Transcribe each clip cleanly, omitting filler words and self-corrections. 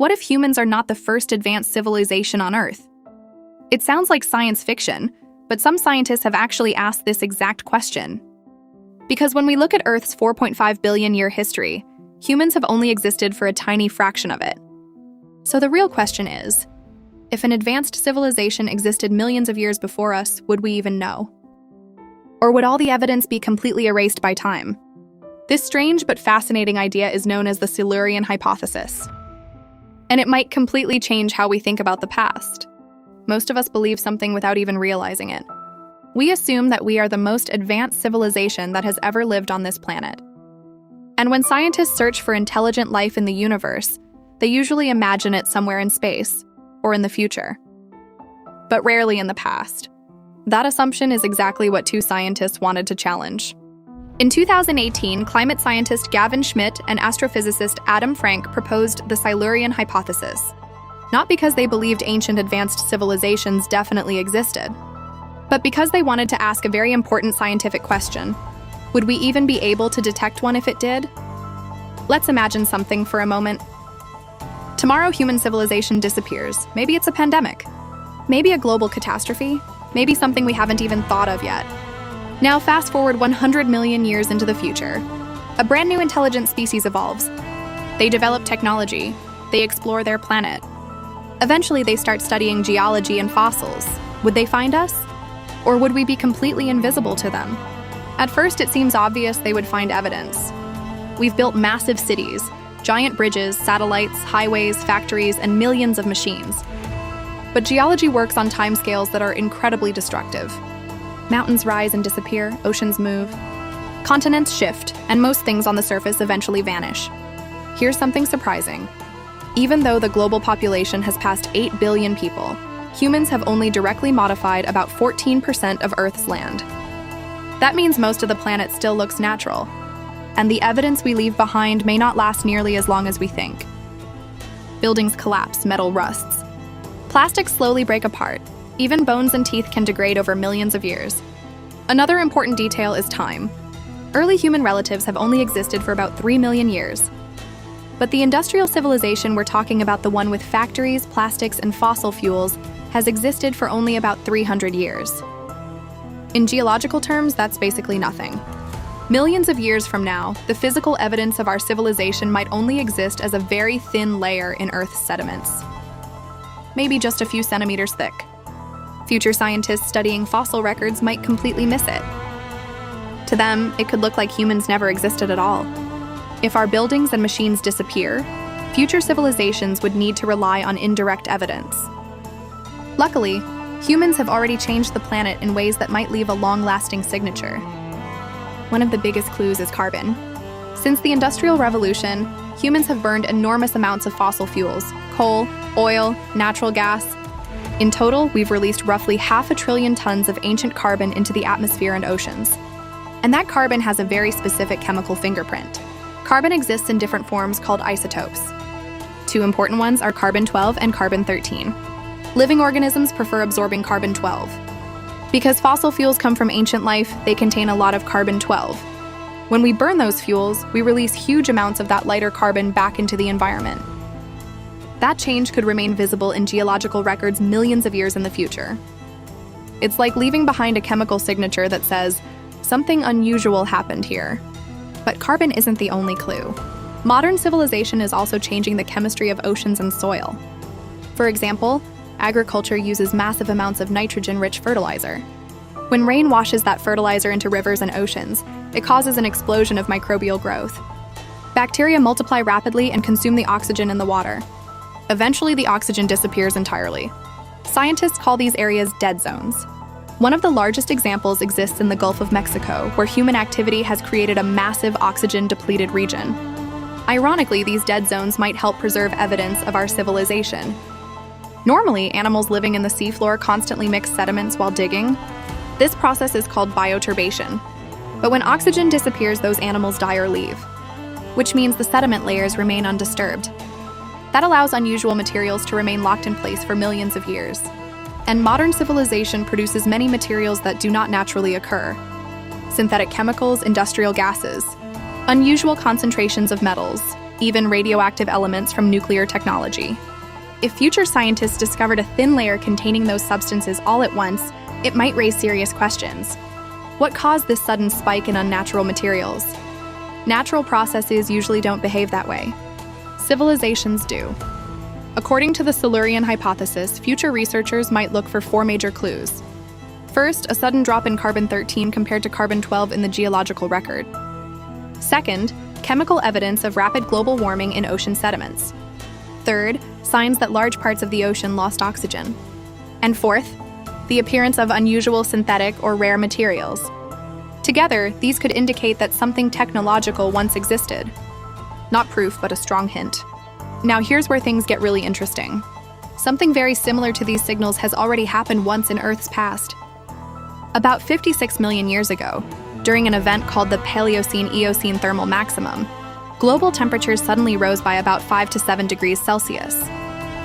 What if humans are not the first advanced civilization on Earth? It sounds like science fiction, but some scientists have actually asked this exact question. Because when we look at Earth's 4.5 billion year history, humans have only existed for a tiny fraction of it. So the real question is, if an advanced civilization existed millions of years before us, would we even know? Or would all the evidence be completely erased by time? This strange but fascinating idea is known as the Silurian Hypothesis. And it might completely change how we think about the past. Most of us believe something without even realizing it. We assume that we are the most advanced civilization that has ever lived on this planet. And when scientists search for intelligent life in the universe, they usually imagine it somewhere in space or in the future, but rarely in the past. That assumption is exactly what two scientists wanted to challenge. In 2018, climate scientist Gavin Schmidt and astrophysicist Adam Frank proposed the Silurian Hypothesis, not because they believed ancient advanced civilizations definitely existed, but because they wanted to ask a very important scientific question. Would we even be able to detect one if it did? Let's imagine something for a moment. Tomorrow, human civilization disappears. Maybe it's a pandemic. Maybe a global catastrophe. Maybe something we haven't even thought of yet. Now fast forward 100 million years into the future. A brand new intelligent species evolves. They develop technology. They explore their planet. Eventually, they start studying geology and fossils. Would they find us? Or would we be completely invisible to them? At first, it seems obvious they would find evidence. We've built massive cities, giant bridges, satellites, highways, factories, and millions of machines. But geology works on timescales that are incredibly destructive. Mountains rise and disappear, oceans move. Continents shift, and most things on the surface eventually vanish. Here's something surprising. Even though the global population has passed 8 billion people, humans have only directly modified about 14% of Earth's land. That means most of the planet still looks natural, and the evidence we leave behind may not last nearly as long as we think. Buildings collapse, metal rusts. Plastics slowly break apart. Even bones and teeth can degrade over millions of years. Another important detail is time. Early human relatives have only existed for about 3 million years. But the industrial civilization we're talking about, the one with factories, plastics, and fossil fuels, has existed for only about 300 years. In geological terms, that's basically nothing. Millions of years from now, the physical evidence of our civilization might only exist as a very thin layer in Earth's sediments. Maybe just a few centimeters thick. Future scientists studying fossil records might completely miss it. To them, it could look like humans never existed at all. If our buildings and machines disappear, future civilizations would need to rely on indirect evidence. Luckily, humans have already changed the planet in ways that might leave a long-lasting signature. One of the biggest clues is carbon. Since the Industrial Revolution, humans have burned enormous amounts of fossil fuels: coal, oil, natural gas. In total, we've released roughly 500 billion tons of ancient carbon into the atmosphere and oceans. And that carbon has a very specific chemical fingerprint. Carbon exists in different forms called isotopes. Two important ones are carbon-12 and carbon-13. Living organisms prefer absorbing carbon-12. Because fossil fuels come from ancient life, they contain a lot of carbon-12. When we burn those fuels, we release huge amounts of that lighter carbon back into the environment. That change could remain visible in geological records millions of years in the future. It's like leaving behind a chemical signature that says, something unusual happened here. But carbon isn't the only clue. Modern civilization is also changing the chemistry of oceans and soil. For example, agriculture uses massive amounts of nitrogen-rich fertilizer. When rain washes that fertilizer into rivers and oceans, it causes an explosion of microbial growth. Bacteria multiply rapidly and consume the oxygen in the water. Eventually, the oxygen disappears entirely. Scientists call these areas dead zones. One of the largest examples exists in the Gulf of Mexico, where human activity has created a massive oxygen-depleted region. Ironically, these dead zones might help preserve evidence of our civilization. Normally, animals living in the seafloor constantly mix sediments while digging. This process is called bioturbation. But when oxygen disappears, those animals die or leave, which means the sediment layers remain undisturbed. That allows unusual materials to remain locked in place for millions of years. And modern civilization produces many materials that do not naturally occur: synthetic chemicals, industrial gases, unusual concentrations of metals, even radioactive elements from nuclear technology. If future scientists discovered a thin layer containing those substances all at once, it might raise serious questions. What caused this sudden spike in unnatural materials? Natural processes usually don't behave that way. Civilizations do. According to the Silurian Hypothesis, future researchers might look for 4 major clues. First, a sudden drop in carbon-13 compared to carbon-12 in the geological record. Second, chemical evidence of rapid global warming in ocean sediments. Third, signs that large parts of the ocean lost oxygen. And fourth, the appearance of unusual synthetic or rare materials. Together, these could indicate that something technological once existed. Not proof, but a strong hint. Now here's where things get really interesting. Something very similar to these signals has already happened once in Earth's past. About 56 million years ago, during an event called the Paleocene-Eocene thermal maximum, global temperatures suddenly rose by about 5 to 7 degrees Celsius.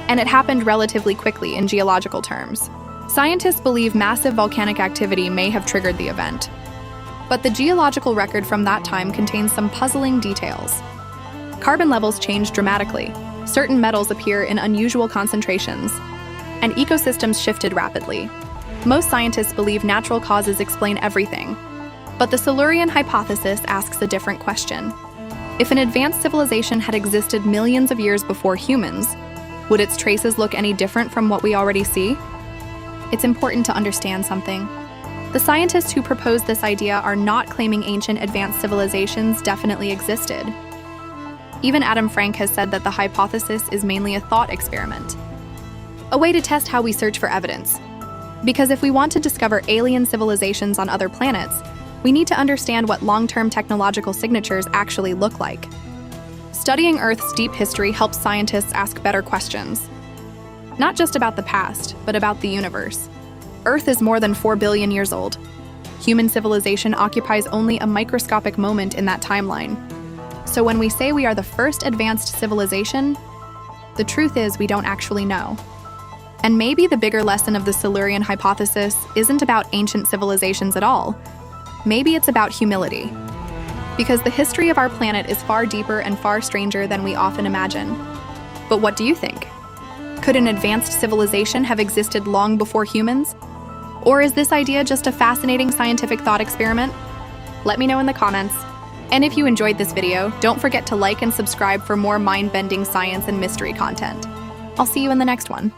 And it happened relatively quickly in geological terms. Scientists believe massive volcanic activity may have triggered the event. But the geological record from that time contains some puzzling details. Carbon levels change dramatically, certain metals appear in unusual concentrations, and ecosystems shifted rapidly. Most scientists believe natural causes explain everything, but the Silurian hypothesis asks a different question. If an advanced civilization had existed millions of years before humans, would its traces look any different from what we already see? It's important to understand something. The scientists who proposed this idea are not claiming ancient advanced civilizations definitely existed. Even Adam Frank has said that the hypothesis is mainly a thought experiment, a way to test how we search for evidence. Because if we want to discover alien civilizations on other planets, we need to understand what long-term technological signatures actually look like. Studying Earth's deep history helps scientists ask better questions. Not just about the past, but about the universe. Earth is more than 4 billion years old. Human civilization occupies only a microscopic moment in that timeline. So when we say we are the first advanced civilization, the truth is we don't actually know. And maybe the bigger lesson of the Silurian hypothesis isn't about ancient civilizations at all. Maybe it's about humility. Because the history of our planet is far deeper and far stranger than we often imagine. But what do you think? Could an advanced civilization have existed long before humans? Or is this idea just a fascinating scientific thought experiment? Let me know in the comments. And if you enjoyed this video, don't forget to like and subscribe for more mind-bending science and mystery content. I'll see you in the next one.